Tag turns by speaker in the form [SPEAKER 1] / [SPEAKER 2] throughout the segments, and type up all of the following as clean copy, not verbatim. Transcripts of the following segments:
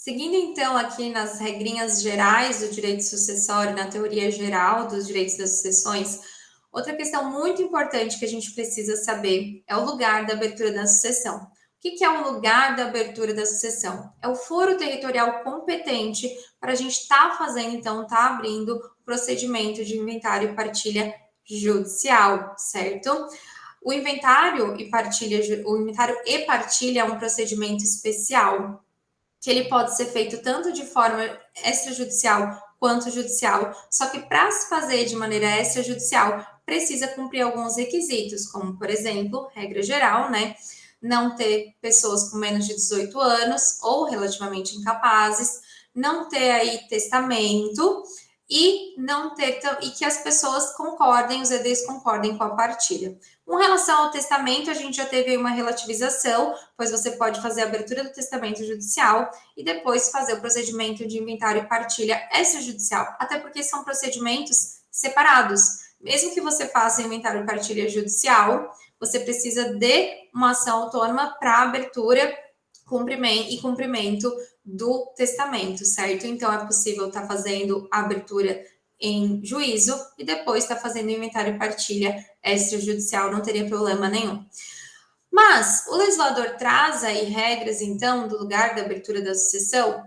[SPEAKER 1] Seguindo então aqui nas regrinhas gerais do direito sucessório, na teoria geral dos direitos das sucessões, outra questão muito importante que a gente precisa saber é o lugar da abertura da sucessão. O que é o lugar da abertura da sucessão? É o foro territorial competente para a gente estar fazendo, então, abrindo o procedimento de inventário e partilha judicial, certo? O inventário e partilha é um procedimento especial que ele pode ser feito tanto de forma extrajudicial quanto judicial, só que para se fazer de maneira extrajudicial, precisa cumprir alguns requisitos, como, por exemplo, regra geral, né? Não ter pessoas com menos de 18 anos ou relativamente incapazes, não ter aí testamento e não ter e que as pessoas concordem, os EDs concordem com a partilha. Com relação ao testamento, a gente já teve uma relativização, pois você pode fazer a abertura do testamento judicial e depois fazer o procedimento de inventário e partilha extrajudicial, até porque são procedimentos separados. Mesmo que você faça inventário e partilha judicial, você precisa de uma ação autônoma para abertura e cumprimento do testamento, certo? Então, é possível estar fazendo a abertura em juízo e depois estar fazendo inventário e partilha extrajudicial, não teria problema nenhum. Mas o legislador traz aí regras, então, do lugar da abertura da sucessão,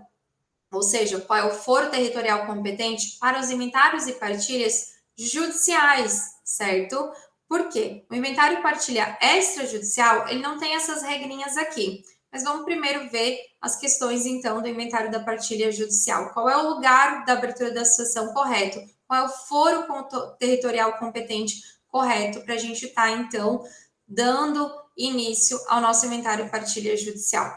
[SPEAKER 1] ou seja, qual é o foro territorial competente para os inventários e partilhas judiciais, certo? Por quê? O inventário e partilha extrajudicial, ele não tem essas regrinhas aqui. Mas vamos primeiro ver as questões, então, do inventário da partilha judicial. Qual é o lugar da abertura da sucessão correto? Qual é o foro territorial competente correto para a gente estar, então, dando início ao nosso inventário e partilha judicial?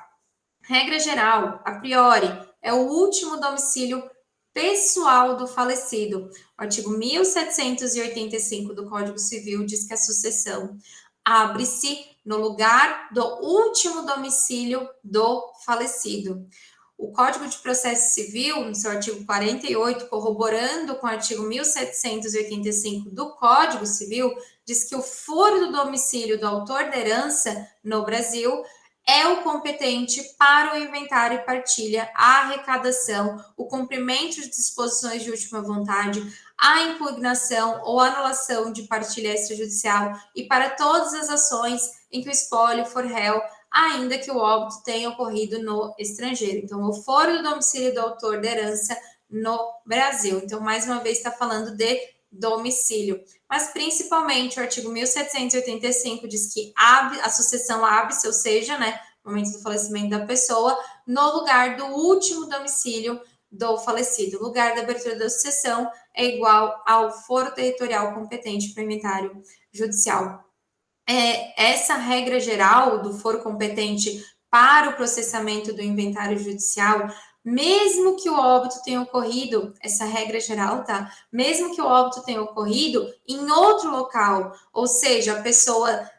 [SPEAKER 1] Regra geral, a priori, é o último domicílio pessoal do falecido. O artigo 1785 do Código Civil diz que a sucessão abre-se no lugar do último domicílio do falecido. O Código de Processo Civil, no seu artigo 48, corroborando com o artigo 1785 do Código Civil, diz que o foro do domicílio do autor da herança no Brasil é o competente para o inventário e partilha, a arrecadação, o cumprimento de disposições de última vontade, a impugnação ou anulação de partilha extrajudicial e para todas as ações em que o espólio for réu, ainda que o óbito tenha ocorrido no estrangeiro. Então, o foro do domicílio do autor da herança no Brasil. Então, mais uma vez, está falando de domicílio. Mas, principalmente, o artigo 1785 diz que a sucessão abre-se, ou seja, né, no momento do falecimento da pessoa, no lugar do último domicílio do falecido. O lugar da abertura da sucessão é igual ao foro territorial competente para o inventário judicial. Essa regra geral do foro competente para o processamento do inventário judicial, mesmo que o óbito tenha ocorrido, essa regra geral, tá? Mesmo que o óbito tenha ocorrido em outro local, ou seja, a pessoa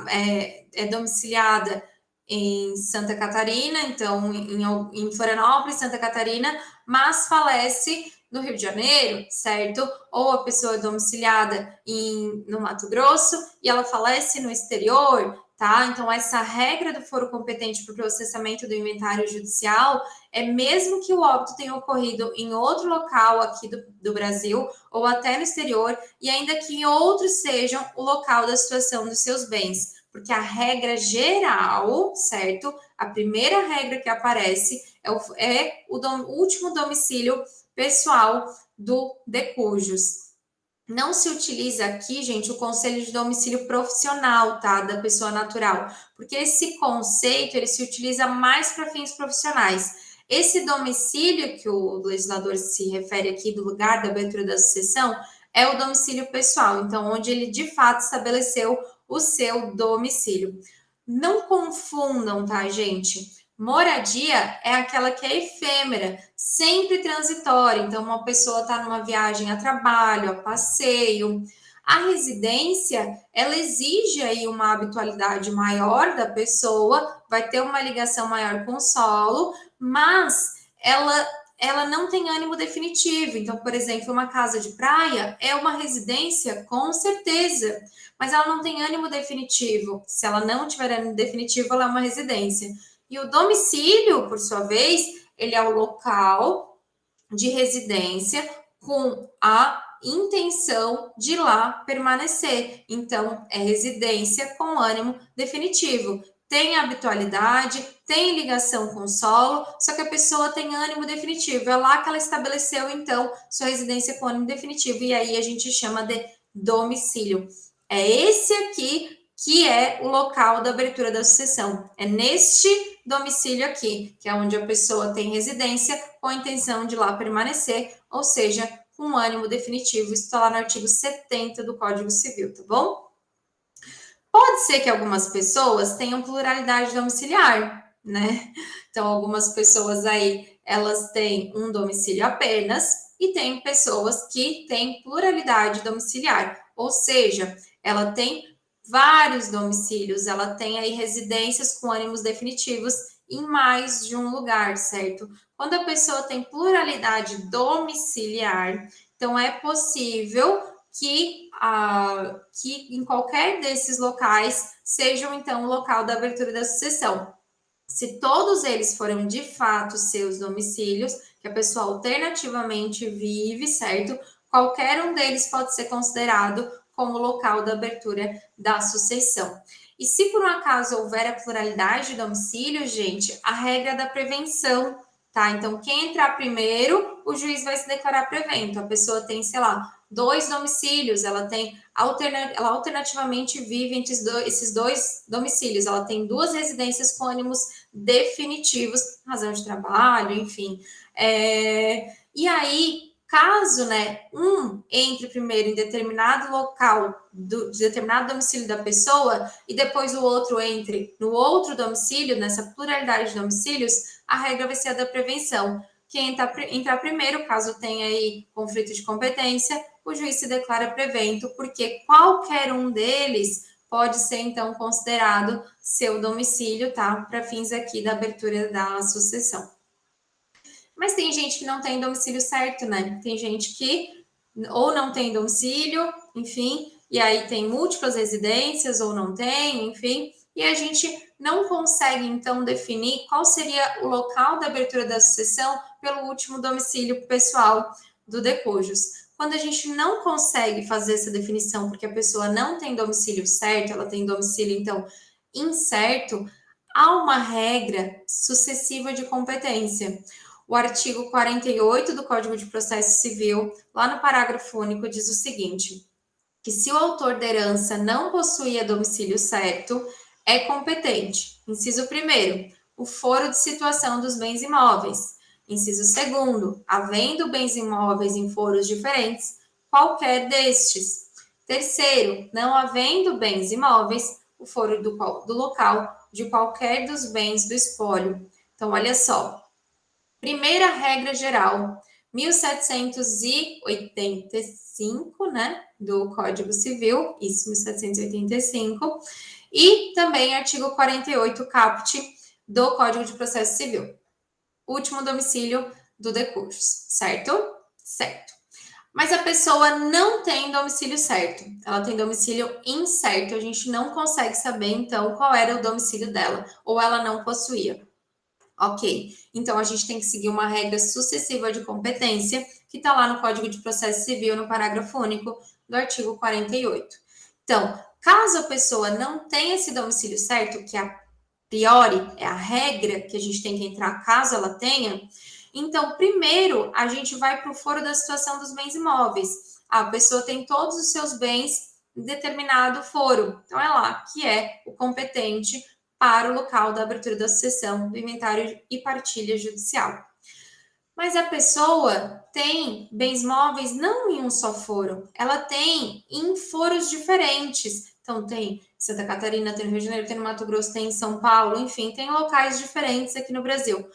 [SPEAKER 1] é domiciliada em Santa Catarina, então em Florianópolis, Santa Catarina, mas falece no Rio de Janeiro, certo? Ou a pessoa é domiciliada no Mato Grosso e ela falece no exterior, tá? Então, essa regra do foro competente para o processamento do inventário judicial é mesmo que o óbito tenha ocorrido em outro local aqui do Brasil ou até no exterior, e ainda que outros sejam o local da situação dos seus bens. Porque a regra geral, certo? A primeira regra que aparece é o último domicílio pessoal do decujus. Não se utiliza aqui, gente, o conselho de domicílio profissional, tá? Da pessoa natural, porque esse conceito, ele se utiliza mais para fins profissionais. Esse domicílio que o legislador se refere aqui, do lugar da abertura da sucessão, é o domicílio pessoal, então, onde ele de fato estabeleceu o seu domicílio. Não confundam, tá, gente? Moradia é aquela que é efêmera, sempre transitória. Então, uma pessoa está numa viagem a trabalho, a passeio. A residência, ela exige aí uma habitualidade maior da pessoa, vai ter uma ligação maior com o solo, mas ela não tem ânimo definitivo. Então, por exemplo, uma casa de praia é uma residência, com certeza, mas ela não tem ânimo definitivo. Se ela não tiver ânimo definitivo, ela é uma residência. E o domicílio, por sua vez, ele é o local de residência com a intenção de lá permanecer. Então, é residência com ânimo definitivo. Tem habitualidade, tem ligação com o solo, só que a pessoa tem ânimo definitivo. É lá que ela estabeleceu, então, sua residência com ânimo definitivo. E aí a gente chama de domicílio. É esse aqui que é o local da abertura da sucessão. É neste domicílio aqui, que é onde a pessoa tem residência com a intenção de lá permanecer, ou seja, com ânimo definitivo. Isso está lá no artigo 70 do Código Civil, tá bom? Pode ser que algumas pessoas tenham pluralidade domiciliar, né? Então, algumas pessoas aí, elas têm um domicílio apenas e tem pessoas que têm pluralidade domiciliar, ou seja, ela tem vários domicílios, ela tem aí residências com ânimos definitivos em mais de um lugar, certo? Quando a pessoa tem pluralidade domiciliar, então é possível que em qualquer desses locais sejam, então, o local da abertura da sucessão. Se todos eles forem de fato seus domicílios, que a pessoa alternativamente vive, certo? Qualquer um deles pode ser considerado como local da abertura da sucessão. E se por um acaso houver a pluralidade de domicílios, gente, a regra da prevenção, tá? Então, quem entrar primeiro, o juiz vai se declarar prevento. A pessoa tem, sei lá, 2 domicílios, ela alternativamente vive entre esses dois domicílios, ela tem 2 residências com ânimos definitivos, razão de trabalho, enfim. E aí, caso, né, um entre primeiro em determinado local, de determinado domicílio da pessoa, e depois o outro entre no outro domicílio, nessa pluralidade de domicílios, a regra vai ser a da prevenção. Quem entrar primeiro, caso tenha aí conflito de competência, o juiz se declara prevento, porque qualquer um deles pode ser, então, considerado seu domicílio, tá? Para fins aqui da abertura da sucessão. Mas tem gente que não tem domicílio certo, né? Tem gente que ou não tem domicílio, enfim, e aí tem múltiplas residências ou não tem, enfim, e a gente não consegue, então, definir qual seria o local da abertura da sucessão pelo último domicílio pessoal do decujus. Quando a gente não consegue fazer essa definição porque a pessoa não tem domicílio certo, ela tem domicílio, então, incerto, há uma regra sucessiva de competência. O artigo 48 do Código de Processo Civil, lá no parágrafo único, diz o seguinte: que se o autor da herança não possuía domicílio certo, é competente. Inciso 1º, o foro de situação dos bens imóveis. Inciso 2º, havendo bens imóveis em foros diferentes, qualquer destes. 3º, não havendo bens imóveis, o foro do local de qualquer dos bens do espólio. Então, olha só. Primeira regra geral, 1785, né, do Código Civil, isso, 1785, e também artigo 48, caput, do Código de Processo Civil. Último domicílio do decurso, certo? Certo. Mas a pessoa não tem domicílio certo, ela tem domicílio incerto, a gente não consegue saber, então, qual era o domicílio dela, ou ela não possuía. Ok, então a gente tem que seguir uma regra sucessiva de competência, que está lá no Código de Processo Civil, no parágrafo único do artigo 48. Então, caso a pessoa não tenha esse domicílio certo, que a priori é a regra que a gente tem que entrar caso ela tenha, então, primeiro, a gente vai para o foro da situação dos bens imóveis. A pessoa tem todos os seus bens em determinado foro. Então, é lá que é o competente para o local da abertura da sucessão, do inventário e partilha judicial. Mas a pessoa tem bens móveis não em um só foro, ela tem em foros diferentes. Então, tem em Santa Catarina, tem no Rio de Janeiro, tem no Mato Grosso, tem em São Paulo, enfim, tem locais diferentes aqui no Brasil.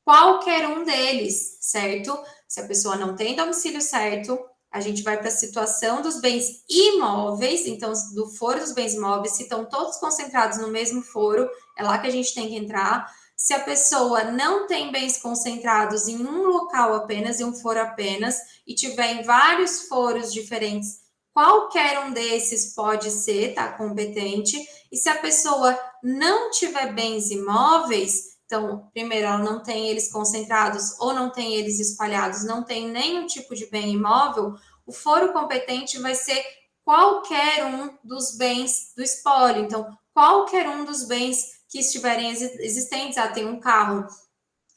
[SPEAKER 1] Qualquer um deles, certo? Se a pessoa não tem domicílio certo, a gente vai para a situação dos bens imóveis, então, do foro dos bens imóveis, se estão todos concentrados no mesmo foro, é lá que a gente tem que entrar. Se a pessoa não tem bens concentrados em um local apenas, em um foro apenas, e tiver em vários foros diferentes, qualquer um desses pode ser, tá, competente. E se a pessoa não tiver bens imóveis, Então, primeiro, ela não tem eles concentrados ou não tem eles espalhados, não tem nenhum tipo de bem imóvel, o foro competente vai ser qualquer um dos bens do espólio. Então, qualquer um dos bens que estiverem existentes. Tem um carro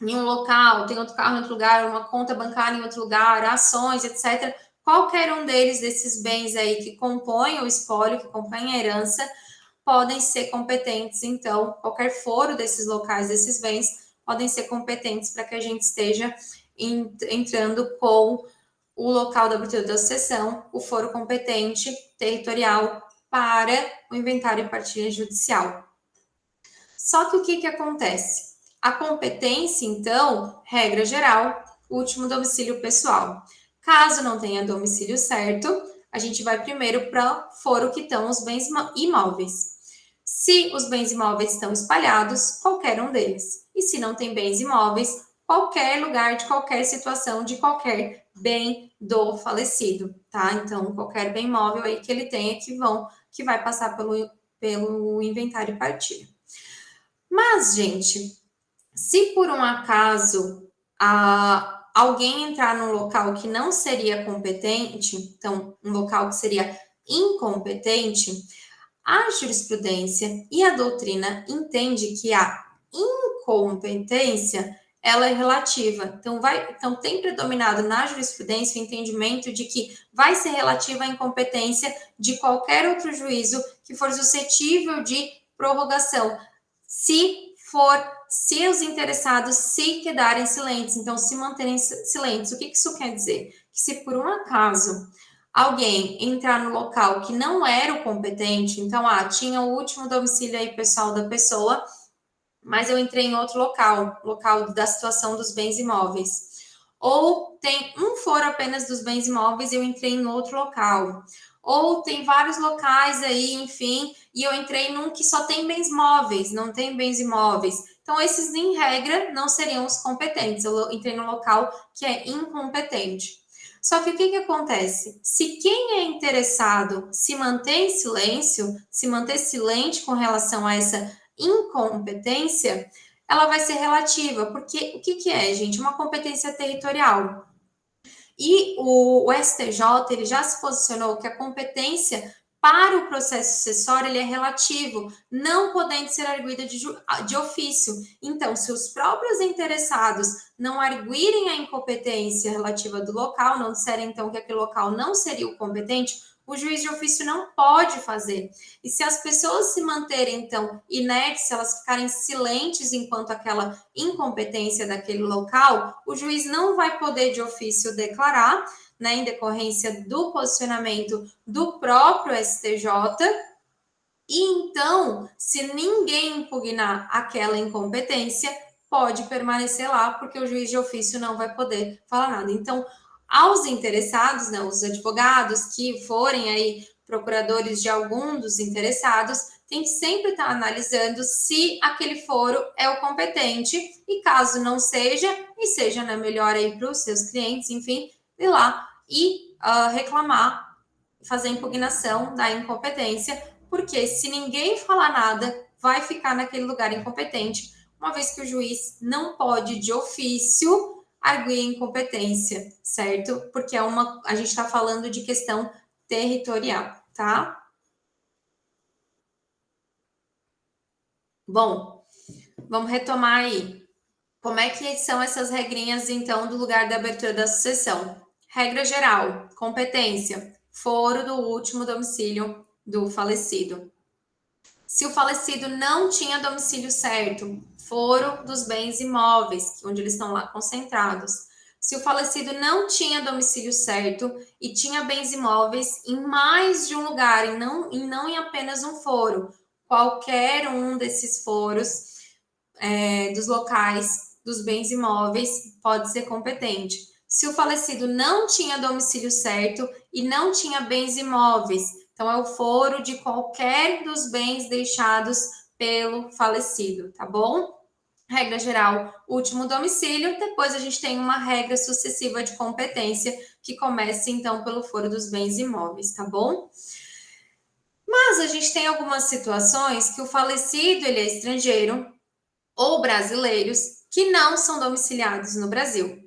[SPEAKER 1] em um local, tem outro carro em outro lugar, uma conta bancária em outro lugar, ações, etc. Qualquer um desses bens aí que compõem o espólio, que compõem a herança, podem ser competentes. Então, qualquer foro desses locais, desses bens, podem ser competentes para que a gente esteja entrando com o local da abertura da sucessão, o foro competente territorial para o inventário e partilha judicial. Só que o que acontece? A competência, então, regra geral, último domicílio pessoal. Caso não tenha domicílio certo, a gente vai primeiro para o foro que estão os bens imóveis. Se os bens imóveis estão espalhados, qualquer um deles. E se não tem bens imóveis, qualquer lugar de qualquer situação, de qualquer bem do falecido, tá? Então, qualquer bem imóvel aí que ele tenha que vai passar pelo inventário e partilha. Mas, gente, se por um acaso alguém entrar num local que não seria competente, então, um local que seria incompetente, a jurisprudência e a doutrina entende que a incompetência ela é relativa. Então tem predominado na jurisprudência o entendimento de que vai ser relativa à incompetência de qualquer outro juízo que for suscetível de prorrogação, se os interessados se quedarem silentes, então se manterem silentes. O que isso quer dizer? Que se por um acaso alguém entrar no local que não era o competente, então, tinha o último domicílio aí pessoal da pessoa, mas eu entrei em outro local da situação dos bens imóveis. Ou tem um foro apenas dos bens imóveis e eu entrei em outro local. Ou tem vários locais aí, enfim, e eu entrei num que só tem bens móveis, não tem bens imóveis. Então, esses, em regra, não seriam os competentes. Eu entrei num local que é incompetente. Só que o que acontece? Se quem é interessado se manter em silêncio, se manter silente com relação a essa incompetência, ela vai ser relativa, porque o que é, gente? Uma competência territorial. E o STJ ele já se posicionou que a competência para o processo sucessório ele é relativo, não podendo ser arguída de ofício. Então, se os próprios interessados não arguirem a incompetência relativa do local, não disserem então que aquele local não seria o competente, o juiz de ofício não pode fazer. E se as pessoas se manterem, então, inertes, se elas ficarem silentes enquanto aquela incompetência daquele local, o juiz não vai poder de ofício declarar, né, em decorrência do posicionamento do próprio STJ. E então, se ninguém impugnar aquela incompetência, pode permanecer lá, porque o juiz de ofício não vai poder falar nada. Então, aos interessados, né, os advogados que forem aí procuradores de algum dos interessados, tem que sempre estar analisando se aquele foro é o competente, e caso não seja, e seja, né, melhor aí para os seus clientes, enfim, ir lá e reclamar, fazer impugnação da incompetência, porque se ninguém falar nada, vai ficar naquele lugar incompetente, uma vez que o juiz não pode, de ofício, arguir incompetência, certo? Porque a gente está falando de questão territorial, tá? Bom, vamos retomar aí. Como é que são essas regrinhas, então, do lugar da abertura da sucessão? Regra geral, competência, foro do último domicílio do falecido. Se o falecido não tinha domicílio certo, foro dos bens imóveis, onde eles estão lá concentrados. Se o falecido não tinha domicílio certo e tinha bens imóveis em mais de um lugar, e não em apenas um foro, qualquer um desses foros dos locais dos bens imóveis pode ser competente. Se o falecido não tinha domicílio certo e não tinha bens imóveis, então é o foro de qualquer dos bens deixados pelo falecido, tá bom? Regra geral, último domicílio. Depois a gente tem uma regra sucessiva de competência que começa então pelo foro dos bens imóveis, tá bom? Mas a gente tem algumas situações que o falecido ele é estrangeiro, ou brasileiros que não são domiciliados no Brasil.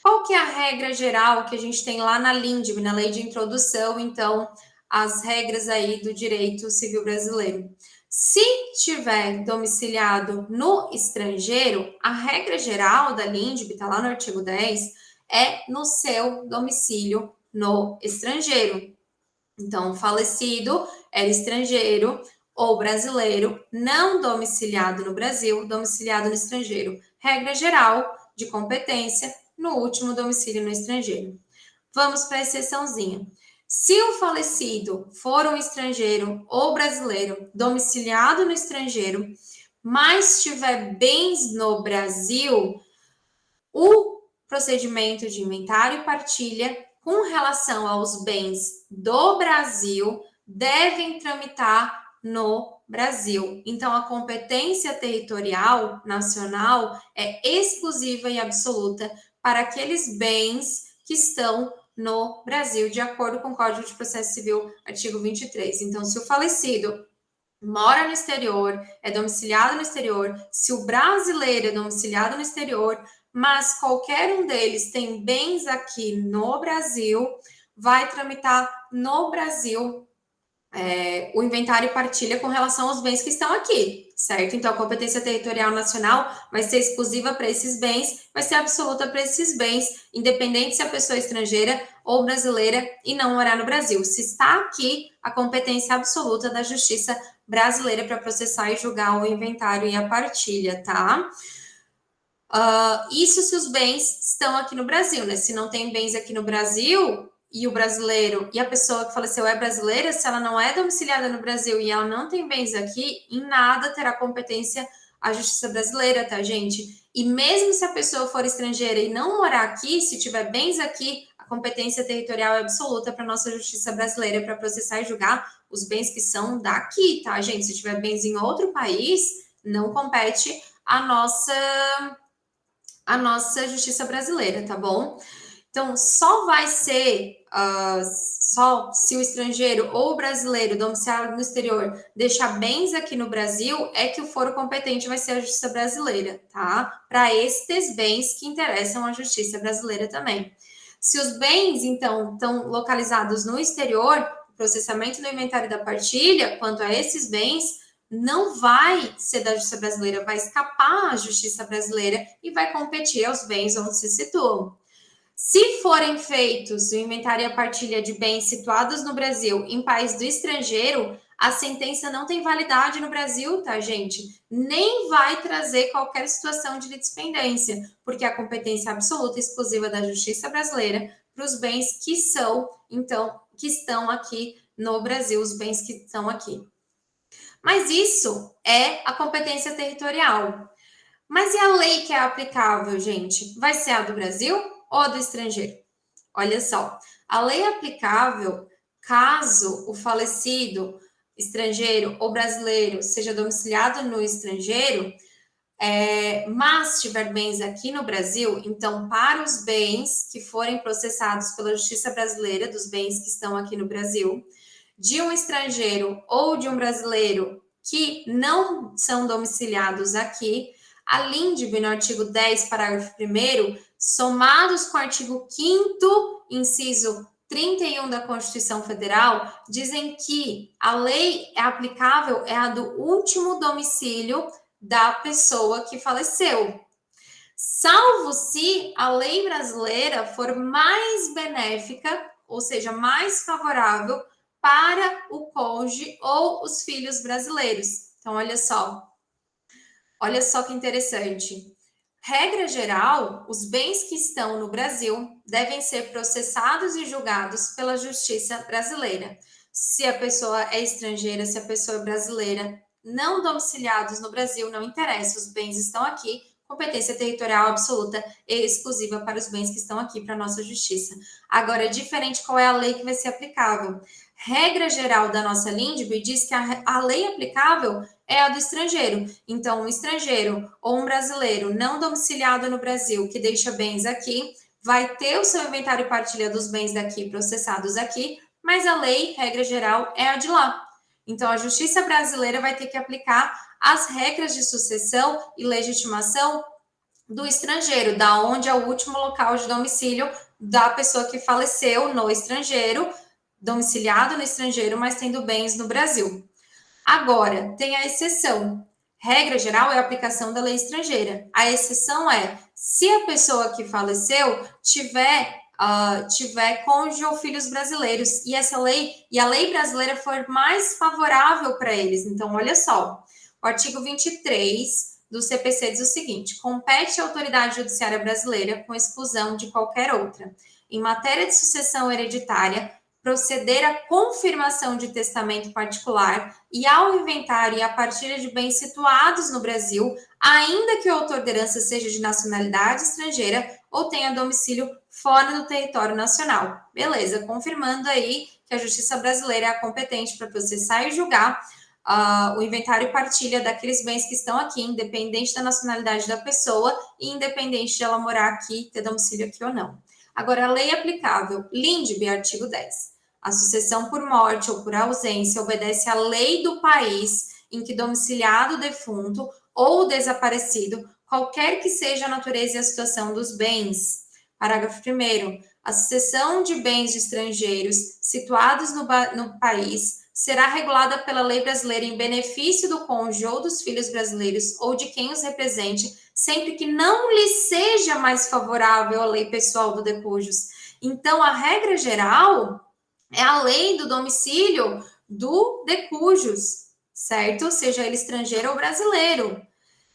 [SPEAKER 1] Qual que é a regra geral que a gente tem lá na LINDB, na Lei de Introdução, então, as regras aí do direito civil brasileiro? Se tiver domiciliado no estrangeiro, a regra geral da LINDB, está lá no artigo 10, é no seu domicílio no estrangeiro. Então, falecido era estrangeiro ou brasileiro, não domiciliado no Brasil, domiciliado no estrangeiro. Regra geral de competência, no último domicílio no estrangeiro. Vamos para a exceçãozinha. Se o falecido for um estrangeiro ou brasileiro domiciliado no estrangeiro, mas tiver bens no Brasil, o procedimento de inventário e partilha com relação aos bens do Brasil devem tramitar no Brasil. Então, a competência territorial nacional é exclusiva e absoluta para aqueles bens que estão no Brasil, de acordo com o Código de Processo Civil, artigo 23. Então, se o falecido mora no exterior, é domiciliado no exterior, se o brasileiro é domiciliado no exterior, mas qualquer um deles tem bens aqui no Brasil, vai tramitar no Brasil o inventário e partilha com relação aos bens que estão aqui, certo? Então, a competência territorial nacional vai ser exclusiva para esses bens, vai ser absoluta para esses bens, independente se a pessoa é estrangeira ou brasileira e não morar no Brasil. Se está aqui, a competência absoluta da Justiça brasileira para processar e julgar o inventário e a partilha, tá? Isso se os bens estão aqui no Brasil, né? Se não tem bens aqui no Brasil e o brasileiro e a pessoa que faleceu é brasileira, se ela não é domiciliada no Brasil e ela não tem bens aqui, em nada terá competência a Justiça brasileira, tá, gente? E mesmo se a pessoa for estrangeira e não morar aqui, se tiver bens aqui, a competência territorial é absoluta para a nossa Justiça brasileira para processar e julgar os bens que são daqui, tá, gente? Se tiver bens em outro país, não compete a nossa justiça brasileira, tá bom? Então, só vai ser só se o estrangeiro ou o brasileiro domiciliado no exterior deixar bens aqui no Brasil, é que o foro competente vai ser a justiça brasileira, tá? Para estes bens que interessam a justiça brasileira também. Se os bens, então, estão localizados no exterior, o processamento do inventário da partilha, quanto a esses bens, não vai ser da justiça brasileira, vai escapar à justiça brasileira e vai competir aos bens onde se situam. Se forem feitos o inventário e a partilha de bens situados no Brasil em país do estrangeiro, a sentença não tem validade no Brasil, tá, gente? Nem vai trazer qualquer situação de litispendência, porque a competência absoluta e exclusiva da justiça brasileira para os bens que são, então, que estão aqui no Brasil, os bens que estão aqui. Mas isso é a competência territorial. Mas e a lei que é aplicável, gente? Vai ser a do Brasil ou a do estrangeiro? Olha só, a lei aplicável, caso o falecido estrangeiro ou brasileiro seja domiciliado no estrangeiro, mas tiver bens aqui no Brasil, então, para os bens que forem processados pela Justiça Brasileira, dos bens que estão aqui no Brasil, de um estrangeiro ou de um brasileiro que não são domiciliados aqui, a LINDB, no artigo 10, parágrafo 1º, somados com o artigo 5º, inciso 31 da Constituição Federal, dizem que a lei aplicável é a do último domicílio da pessoa que faleceu, salvo se a lei brasileira for mais benéfica, ou seja, mais favorável para o cônjuge ou os filhos brasileiros. Então, olha só que interessante. Regra geral, os bens que estão no Brasil devem ser processados e julgados pela justiça brasileira. Se a pessoa é estrangeira, se a pessoa é brasileira, não domiciliados no Brasil, não interessa, os bens estão aqui, competência territorial absoluta e exclusiva para os bens que estão aqui para a nossa justiça. Agora, diferente, qual é a lei que vai ser aplicável? Regra geral da nossa LINDB diz que a lei aplicável é a do estrangeiro. Então, um estrangeiro ou um brasileiro não domiciliado no Brasil que deixa bens aqui, vai ter o seu inventário e partilha dos bens daqui processados aqui, mas a lei, regra geral, é a de lá. Então, a justiça brasileira vai ter que aplicar as regras de sucessão e legitimação do estrangeiro, da onde é o último local de domicílio da pessoa que faleceu no estrangeiro, domiciliado no estrangeiro, mas tendo bens no Brasil. Agora, tem a exceção. Regra geral é a aplicação da lei estrangeira. A exceção é se a pessoa que faleceu tiver cônjuge ou filhos brasileiros e a lei brasileira for mais favorável para eles. Então, olha só, o artigo 23 do CPC diz o seguinte: compete à autoridade judiciária brasileira, com exclusão de qualquer outra, em matéria de sucessão hereditária, proceder à confirmação de testamento particular e ao inventário e à partilha de bens situados no Brasil, ainda que o autor da herança seja de nacionalidade estrangeira ou tenha domicílio fora do território nacional. Beleza, confirmando aí que a justiça brasileira é a competente para processar e julgar o inventário e partilha daqueles bens que estão aqui, independente da nacionalidade da pessoa e independente de ela morar aqui, ter domicílio aqui ou não. Agora, a lei aplicável, Lindbe, artigo 10. A sucessão por morte ou por ausência obedece à lei do país em que domiciliado o defunto ou o desaparecido, qualquer que seja a natureza e a situação dos bens. Parágrafo 1º. A sucessão de bens de estrangeiros situados no país será regulada pela lei brasileira em benefício do cônjuge ou dos filhos brasileiros ou de quem os represente, sempre que não lhe seja mais favorável a lei pessoal do decujus. Então, a regra geral é a lei do domicílio do decujus, certo? Seja ele estrangeiro ou brasileiro.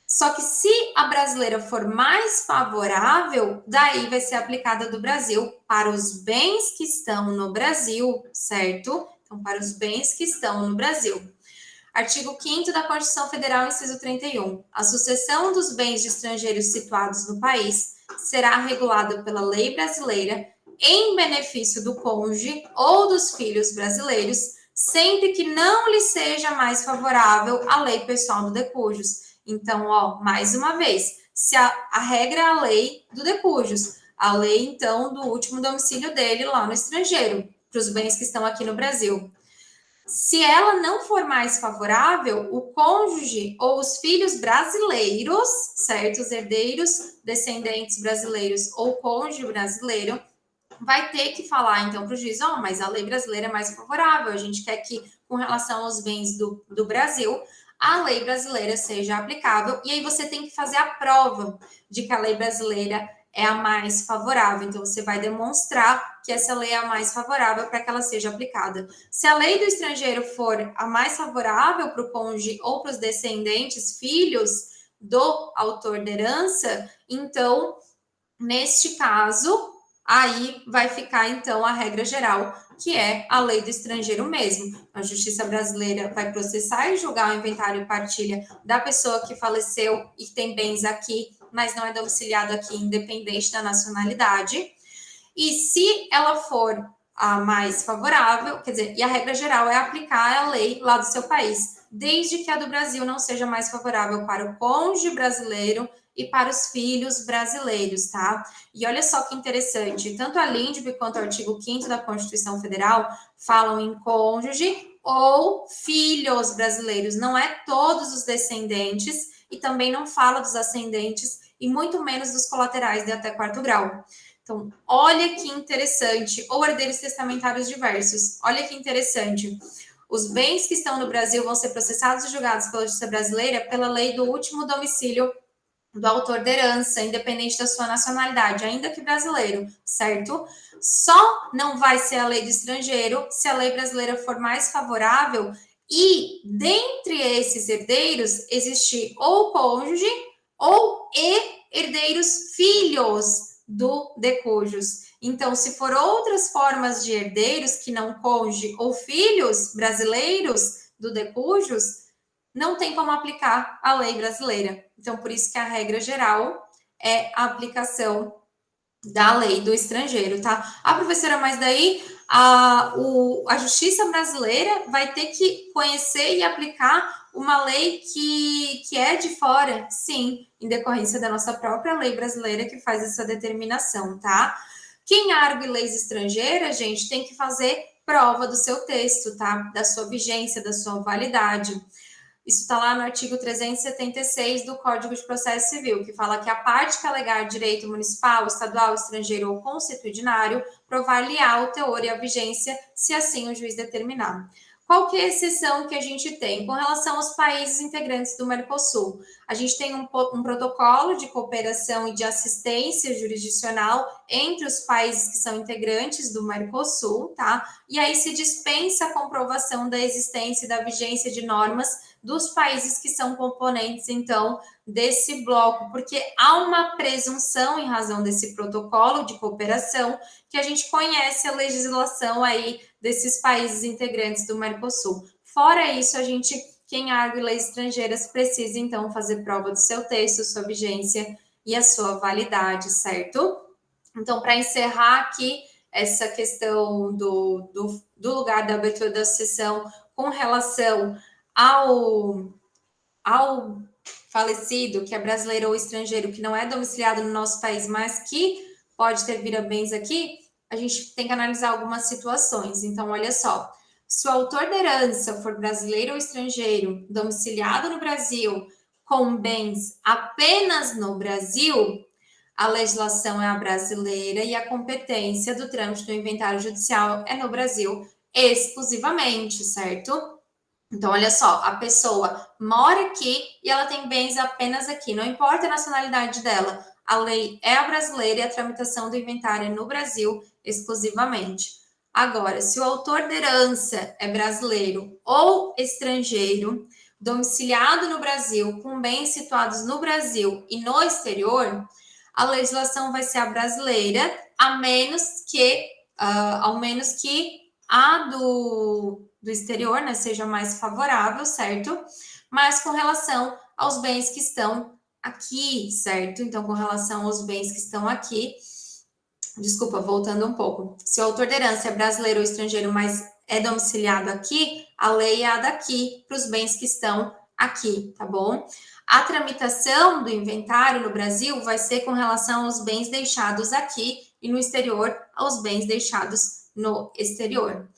[SPEAKER 1] Só que se a brasileira for mais favorável, daí vai ser aplicada do Brasil para os bens que estão no Brasil, certo? Então, para os bens que estão no Brasil. Artigo 5º da Constituição Federal, inciso 31. A sucessão dos bens de estrangeiros situados no país será regulada pela lei brasileira em benefício do cônjuge ou dos filhos brasileiros, sempre que não lhe seja mais favorável a lei pessoal do decujus. Então, mais uma vez, se a regra é a lei do decujus, a lei, então, do último domicílio dele lá no estrangeiro, para os bens que estão aqui no Brasil. Se ela não for mais favorável, o cônjuge ou os filhos brasileiros, certo? Os herdeiros, descendentes brasileiros ou cônjuge brasileiro, vai ter que falar, então, para o juiz, mas a lei brasileira é mais favorável, a gente quer que, com relação aos bens do Brasil, a lei brasileira seja aplicável, e aí você tem que fazer a prova de que a lei brasileira é a mais favorável. Então, você vai demonstrar que essa lei é a mais favorável para que ela seja aplicada. Se a lei do estrangeiro for a mais favorável para o cônjuge ou para os descendentes, filhos do autor da herança, então, neste caso, aí vai ficar, então, a regra geral, que é a lei do estrangeiro mesmo. A justiça brasileira vai processar e julgar o inventário e partilha da pessoa que faleceu e tem bens aqui, mas não é domiciliado aqui, independente da nacionalidade. E se ela for a mais favorável, quer dizer, e a regra geral é aplicar a lei lá do seu país, desde que a do Brasil não seja mais favorável para o cônjuge brasileiro e para os filhos brasileiros, tá? E olha só que interessante, tanto a Lindbe quanto o artigo 5º da Constituição Federal falam em cônjuge ou filhos brasileiros, não é todos os descendentes e também não fala dos ascendentes e muito menos dos colaterais de até 4º grau. Então, olha que interessante, ou herdeiros testamentários diversos, olha que interessante. Os bens que estão no Brasil vão ser processados e julgados pela Justiça Brasileira pela lei do último domicílio do autor da herança, independente da sua nacionalidade, ainda que brasileiro, certo? Só não vai ser a lei do estrangeiro se a lei brasileira for mais favorável e, dentre esses herdeiros, existir ou cônjuge ou herdeiros filhos do decujus. Então, se for outras formas de herdeiros que não cônjuge ou filhos brasileiros do decujus, não tem como aplicar a lei brasileira. Então, por isso que a regra geral é a aplicação da lei do estrangeiro, tá? Professora, mas daí a justiça brasileira vai ter que conhecer e aplicar uma lei que é de fora? Sim, em decorrência da nossa própria lei brasileira que faz essa determinação, tá? Quem argue leis estrangeiras, gente, tem que fazer prova do seu texto, tá? Da sua vigência, da sua validade. Isso está lá no artigo 376 do Código de Processo Civil, que fala que a parte que alegar direito municipal, estadual, estrangeiro ou consuetudinário provar-lhe-á o teor e a vigência, se assim o juiz determinar. Qual que é a exceção que a gente tem? Com relação aos países integrantes do Mercosul, a gente tem um protocolo de cooperação e de assistência jurisdicional entre os países que são integrantes do Mercosul, tá? E aí se dispensa a comprovação da existência e da vigência de normas dos países que são componentes, então, desse bloco, porque há uma presunção em razão desse protocolo de cooperação que a gente conhece a legislação aí desses países integrantes do Mercosul. Fora isso, quem argue leis estrangeiras, precisa, então, fazer prova do seu texto, sua vigência e a sua validade, certo? Então, para encerrar aqui essa questão do lugar da abertura da sessão com relação ao falecido, que é brasileiro ou estrangeiro, que não é domiciliado no nosso país, mas que pode ter vir a bens aqui, a gente tem que analisar algumas situações. Então, olha só, se o autor da herança for brasileiro ou estrangeiro, domiciliado no Brasil, com bens apenas no Brasil, a legislação é a brasileira e a competência do trâmite do inventário judicial é no Brasil exclusivamente, certo? Então, olha só, a pessoa mora aqui e ela tem bens apenas aqui, não importa a nacionalidade dela, a lei é a brasileira e a tramitação do inventário é no Brasil exclusivamente. Agora, se o autor da herança é brasileiro ou estrangeiro, domiciliado no Brasil, com bens situados no Brasil e no exterior, a legislação vai ser a brasileira, ao menos que a do exterior, né, seja mais favorável, certo? Mas com relação aos bens que estão aqui, certo? Então, com relação aos bens que estão aqui, desculpa, voltando um pouco. Se o autor da herança é brasileiro ou estrangeiro, mas é domiciliado aqui, a lei é a daqui para os bens que estão aqui, tá bom? A tramitação do inventário no Brasil vai ser com relação aos bens deixados aqui e no exterior aos bens deixados no exterior.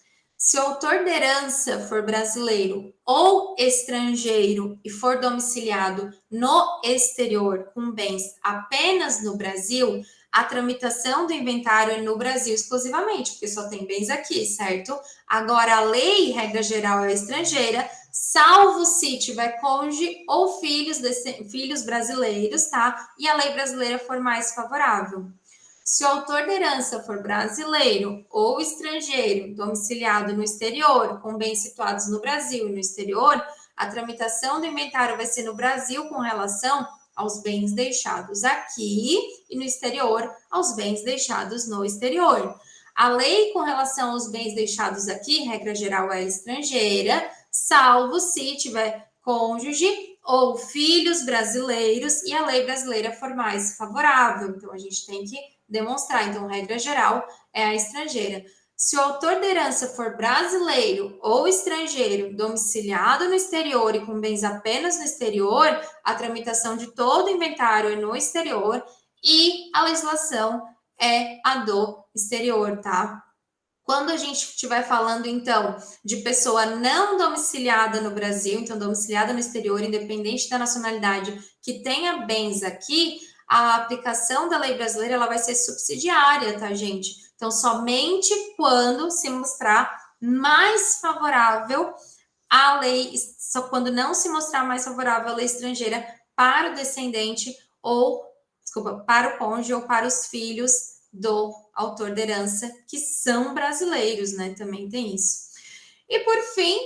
[SPEAKER 1] Se o autor da herança for brasileiro ou estrangeiro e for domiciliado no exterior com bens apenas no Brasil, a tramitação do inventário é no Brasil exclusivamente, porque só tem bens aqui, certo? Agora, a lei, regra geral, é estrangeira, salvo se tiver cônjuge ou filhos brasileiros, tá? E a lei brasileira for mais favorável. Se o autor da herança for brasileiro ou estrangeiro, domiciliado no exterior, com bens situados no Brasil e no exterior, a tramitação do inventário vai ser no Brasil com relação aos bens deixados aqui e no exterior aos bens deixados no exterior. A lei com relação aos bens deixados aqui, regra geral, é estrangeira, salvo se tiver cônjuge ou filhos brasileiros e a lei brasileira for mais favorável. Então, a gente tem que demonstrar. Então, regra geral é a estrangeira. Se o autor da herança for brasileiro ou estrangeiro, domiciliado no exterior e com bens apenas no exterior, a tramitação de todo o inventário é no exterior e a legislação é a do exterior, tá? Quando a gente estiver falando, então, de pessoa não domiciliada no Brasil, então domiciliada no exterior, independente da nacionalidade, que tenha bens aqui, a aplicação da lei brasileira ela vai ser subsidiária, tá, gente? Então, somente quando se mostrar mais favorável a lei, só quando não se mostrar mais favorável a lei estrangeira para o descendente ou, desculpa, para o cônjuge ou para os filhos do autor da herança, que são brasileiros, né? Também tem isso. E, por fim,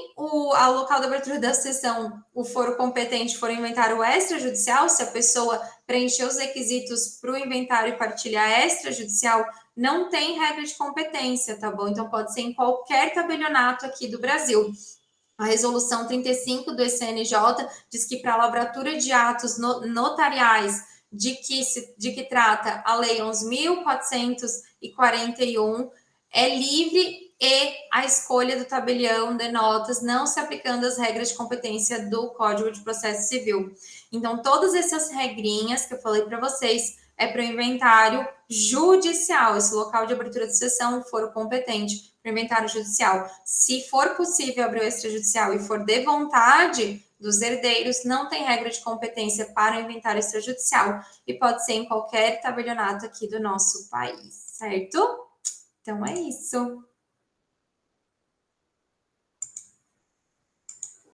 [SPEAKER 1] a local da abertura da sessão, o foro competente for o inventário extrajudicial, se a pessoa preencher os requisitos para o inventário e partilha extrajudicial, não tem regra de competência, tá bom? Então, pode ser em qualquer tabelionato aqui do Brasil. A resolução 35 do ECNJ diz que para a lavratura de atos notariais de que trata a Lei 11.441, é livre e a escolha do tabelião de notas não se aplicando às regras de competência do Código de Processo Civil. Então, todas essas regrinhas que eu falei para vocês é para o inventário judicial, esse local de abertura de sessão, foro competente, para o inventário judicial. Se for possível abrir o extrajudicial e for de vontade dos herdeiros, não tem regra de competência para o inventário extrajudicial e pode ser em qualquer tabelionato aqui do nosso país, certo? Então é isso.